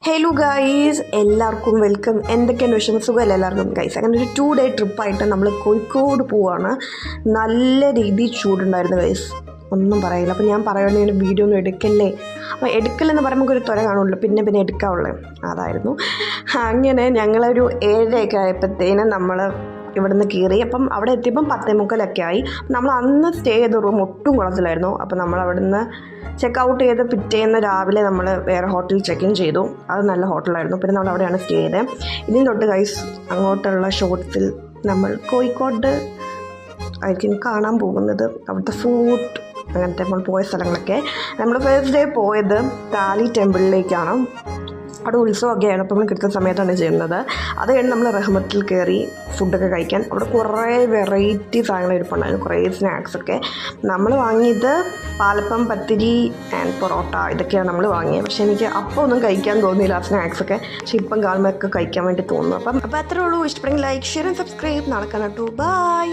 Hello guys, എല്ലാവർക്കും welcome. എന്തൊക്കെയാണ് വിഷയം? സുഖമല്ല എല്ലാവർക്കും ഗൈസ്? അങ്ങനെ ഒരു 2 ഡേ ട്രിപ്പായിട്ട് നമ്മൾ കോഴിക്കോട് പോവാണ്. നല്ല രീതിയിൽ ചൂടുണ്ടായിരുന്നു ഗൈസ്, ഒന്നും പറയില്ല. അപ്പോൾ ഞാൻ പറയുകയാണെങ്കിൽ വീഡിയോ ഒന്നും എടുക്കല്ലേ, അപ്പോൾ എടുക്കലെന്ന് പറയുമ്പോൾ ഒരു ത്വര കാണുള്ളൂ, പിന്നെ എടുക്കാവുള്ളൂ. അതായിരുന്നു. അങ്ങനെ ഞങ്ങളൊരു 7:30 ആയപ്പോഴത്തേനും നമ്മൾ ഇവിടുന്ന് കയറി. അപ്പം അവിടെ എത്തിയപ്പം 10:45 ആയി. നമ്മൾ അന്ന് സ്റ്റേ ചെയ്ത റൂം ഒട്ടും കുളത്തിലായിരുന്നു. അപ്പോൾ നമ്മൾ അവിടുന്ന് ചെക്ക് ഔട്ട് ചെയ്ത് പിറ്റേന്ന് രാവിലെ നമ്മൾ വേറെ ഹോട്ടലിൽ ചെക്ക് ഇൻ ചെയ്തു. അത് നല്ല ഹോട്ടലായിരുന്നു. പിന്നെ നമ്മൾ അവിടെയാണ് സ്റ്റേ ചെയ്തത്. ഇതിന് തൊട്ട് ഗൈസ് അങ്ങോട്ടുള്ള ഷോർട്സിൽ നമ്മൾ കോഴിക്കോട് ആയിരിക്കും കാണാൻ പോകുന്നത്. അവിടുത്തെ ഫുഡ് അങ്ങനത്തെ നമ്മൾ പോയ സ്ഥലങ്ങളൊക്കെ. നമ്മൾ ഫസ്റ്റ് ഡേ പോയത് താലി ടെമ്പിളിലേക്കാണ്. അവിടെ ഉത്സവമൊക്കെയാണ്, അപ്പോൾ നമ്മൾ കൃത്യ സമയത്താണ് ചെയ്യുന്നത്. അത് കഴിഞ്ഞ് നമ്മൾ റഹ്മത്തിൽ കയറി ഫുഡൊക്കെ കഴിക്കാൻ. അവിടെ കുറേ വെറൈറ്റി സാധനങ്ങൾ ഇരിപ്പുണ്ടായിരുന്നു, കുറേ സ്നാക്സൊക്കെ. നമ്മൾ വാങ്ങിയത് പാലപ്പം, പത്തിരി ആൻഡ് പൊറോട്ട, ഇതൊക്കെയാണ് നമ്മൾ വാങ്ങിയത്. പക്ഷേ എനിക്ക് അപ്പോൾ ഒന്നും കഴിക്കാൻ തോന്നിയില്ല ആ സ്നാക്സൊക്കെ. പക്ഷേ ഇപ്പം കാണുമ്പോഴൊക്കെ കഴിക്കാൻ വേണ്ടി തോന്നുന്നു. അപ്പോൾ അത്രേ ഉള്ളൂ. ഇഷ്ടപ്പെടുമെങ്കിൽ ലൈക്ക്, ഷെയർ ആൻഡ് സബ്സ്ക്രൈബ്. നടക്കണം കേട്ടോ. ബൈ.